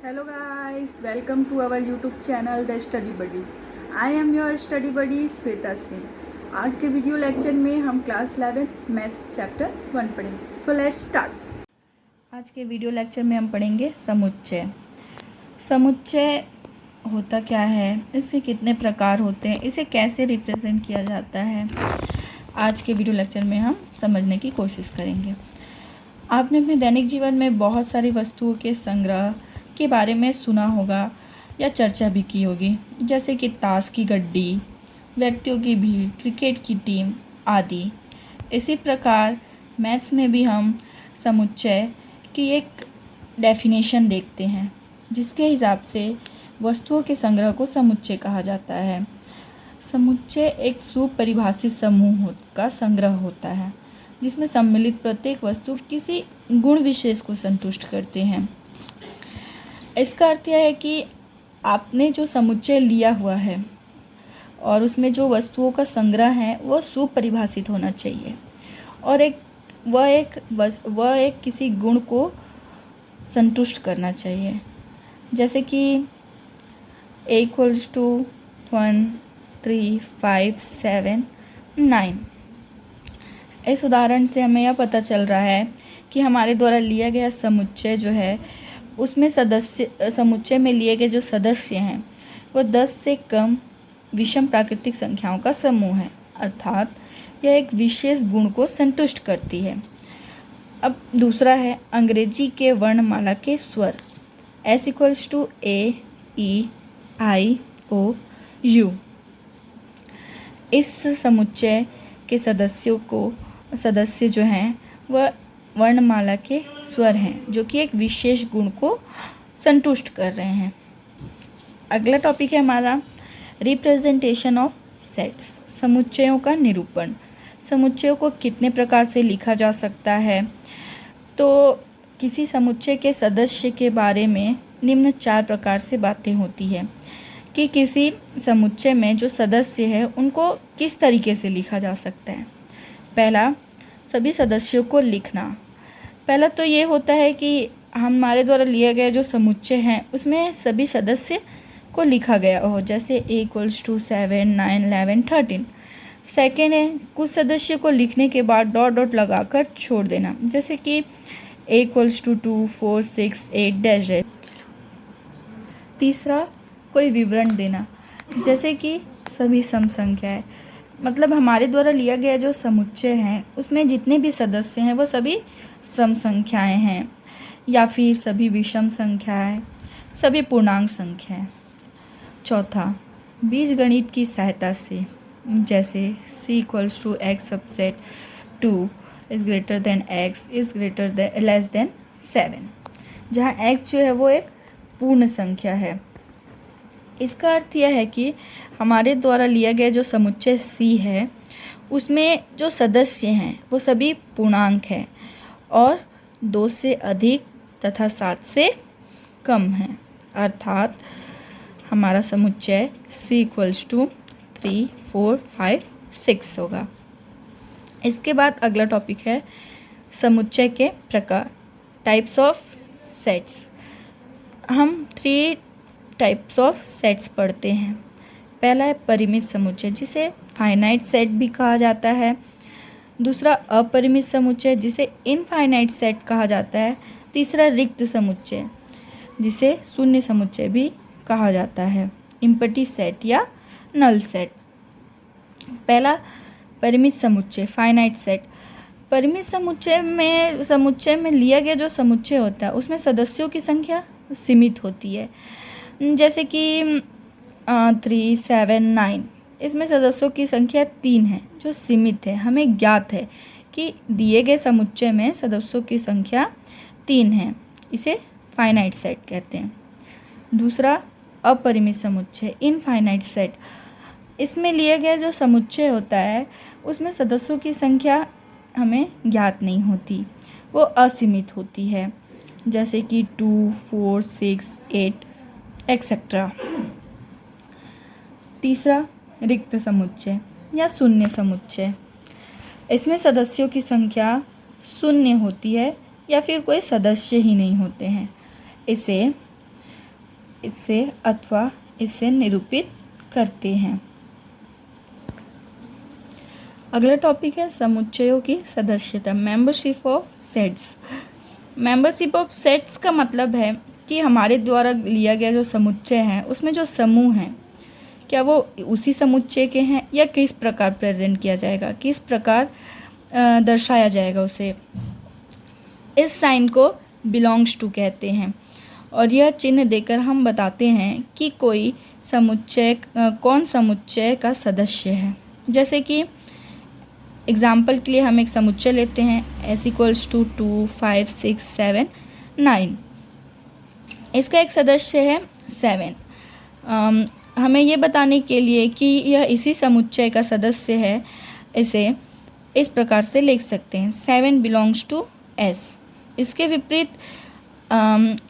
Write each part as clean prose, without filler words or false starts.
Hello guys, welcome to our YouTube channel The Study Buddy. I am your study buddy Shweta Singh. आज के video lecture में हम class 11 maths chapter 1 पढ़ेंगे। So let's start. आज के video lecture में हम पढ़ेंगे समुच्चय। समुच्चय होता क्या है, इसके कितने प्रकार होते हैं, इसे कैसे रिप्रेजेंट किया जाता है, आज के वीडियो लेक्चर में हम समझने की कोशिश करेंगे। आपने अपने दैनिक जीवन में बहुत सारी वस्तुओं के संग्रह के बारे में सुना होगा या चर्चा भी की होगी, जैसे कि ताश की गड्डी, व्यक्तियों की भीड़, क्रिकेट की टीम आदि। इसी प्रकार मैथ्स में भी हम समुच्चय की एक डेफिनेशन देखते हैं, जिसके हिसाब से वस्तुओं के संग्रह को समुच्चय कहा जाता है। समुच्चय एक सुपरिभाषित समूह का संग्रह होता है, जिसमें सम्मिलित प्रत्येक वस्तु किसी गुण विशेष को संतुष्ट करते हैं। इसका अर्थ यह है कि आपने जो समुच्चय लिया हुआ है और उसमें जो वस्तुओं का संग्रह है वो सुपरिभाषित होना चाहिए और वह एक किसी गुण को संतुष्ट करना चाहिए, जैसे कि A = 1 3 5 7 9। इस उदाहरण से हमें यह पता चल रहा है कि हमारे द्वारा लिया गया समुच्चय जो है उसमें समुच्चय में लिए गए जो सदस्य हैं वो 10 से कम विषम प्राकृतिक संख्याओं का समूह है, अर्थात यह एक विशेष गुण को संतुष्ट करती है। अब दूसरा है अंग्रेजी के वर्णमाला के स्वर। S = A E I O U। इस समुच्चय के सदस्य जो हैं वह वर्णमाला के स्वर हैं, जो कि एक विशेष गुण को संतुष्ट कर रहे हैं। अगला टॉपिक है हमारा रिप्रेजेंटेशन ऑफ सेट्स, समुच्चयों का निरूपण। समुच्चयों को कितने प्रकार से लिखा जा सकता है, तो किसी समुच्चय के सदस्य के बारे में निम्न 4 प्रकार से बातें होती है कि किसी समुच्चय में जो सदस्य है उनको किस तरीके से लिखा जा सकता है। पहला, सभी सदस्यों को लिखना। पहला तो ये होता है कि हमारे द्वारा लिया गया जो समुच्चय है उसमें सभी सदस्य को लिखा गया हो, जैसे A = 7 9 11 13। सेकेंड है कुछ सदस्य को लिखने के बाद डॉट डॉट लगाकर छोड़ देना, जैसे कि A = 2 4 6 8 डैश। तीसरा, कोई विवरण देना, जैसे कि सभी सम संख्याएं, मतलब हमारे द्वारा लिया गया जो समुच्चय है उसमें जितने भी सदस्य हैं वो सभी सम संख्याएं हैं, या फिर सभी विषम संख्याएं, सभी पूर्णांक संख्याएं। चौथा, बीजगणित की सहायता से, जैसे C = x सबसेट 2 > x < 7, जहाँ x जो है वो एक पूर्ण संख्या है। इसका अर्थ यह है कि हमारे द्वारा लिया गया जो समुच्चय C है उसमें जो सदस्य हैं वो सभी पूर्णांक हैं और 2 से अधिक तथा 7 से कम हैं, अर्थात हमारा समुच्चय C = 3 4 5 6 होगा। इसके बाद अगला टॉपिक है समुच्चय के प्रकार, टाइप्स ऑफ सेट्स। हम 3 टाइप्स ऑफ सेट्स पढ़ते हैं। पहला है परिमित समुच्चय, जिसे फाइनाइट सेट भी कहा जाता है। दूसरा, अपरिमित समुच्चय, जिसे इनफाइनाइट सेट कहा जाता है। तीसरा, रिक्त समुच्चय, जिसे शून्य समुच्चय भी कहा जाता है, एम्प्टी सेट या नल सेट। पहला, परिमित समुच्चय, फाइनाइट सेट। परिमित समुच्चय में लिया गया जो समुच्चय होता है उसमें सदस्यों की संख्या सीमित होती है, जैसे कि 3 7 9। इसमें सदस्यों की संख्या 3 है जो सीमित है। हमें ज्ञात है कि दिए गए समुच्चय में सदस्यों की संख्या 3 है, इसे फाइनाइट सेट कहते हैं। दूसरा, अपरिमित समुच्चय, इनफाइनाइट सेट। इसमें लिया गया जो समुच्चय होता है उसमें सदस्यों की संख्या हमें ज्ञात नहीं होती, वो असीमित होती है, जैसे कि 2 4 6 8 एक्सेट्रा। तीसरा, रिक्त समुच्चय या शून्य समुच्चय। इसमें सदस्यों की संख्या शून्य होती है या फिर कोई सदस्य ही नहीं होते हैं। इसे इससे अथवा इसे निरूपित करते हैं। अगला टॉपिक है समुच्चयों की सदस्यता, membership of sets. Membership of sets का मतलब है कि हमारे द्वारा लिया गया जो समुच्चय है उसमें जो समूह हैं क्या वो उसी समुच्चय के हैं या किस प्रकार प्रेजेंट किया जाएगा, किस प्रकार दर्शाया जाएगा उसे। इस साइन को बिलोंग्स टू कहते हैं और यह चिन्ह देकर हम बताते हैं कि कोई समुच्चय कौन समुच्चय का सदस्य है। जैसे कि एग्जाम्पल के लिए हम एक समुच्चय लेते हैं S=2, 5, 6, 7, 9। इसका एक सदस्य है 7। हमें ये बताने के लिए कि यह इसी समुच्चय का सदस्य है, इसे इस प्रकार से लिख सकते हैं 7 बिलोंग्स टू S। इसके विपरीत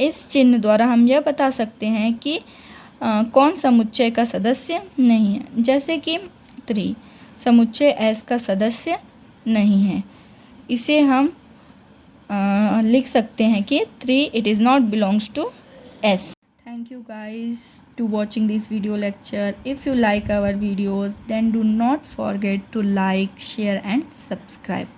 इस चिन्ह द्वारा हम यह बता सकते हैं कि कौन समुच्चय का सदस्य नहीं है। जैसे कि 3 समुच्चय S का सदस्य नहीं है, इसे हम लिख सकते हैं कि 3 it is not belongs to S। Thank you guys to watching this video lecture. If you like our videos then do not forget to like, share and subscribe.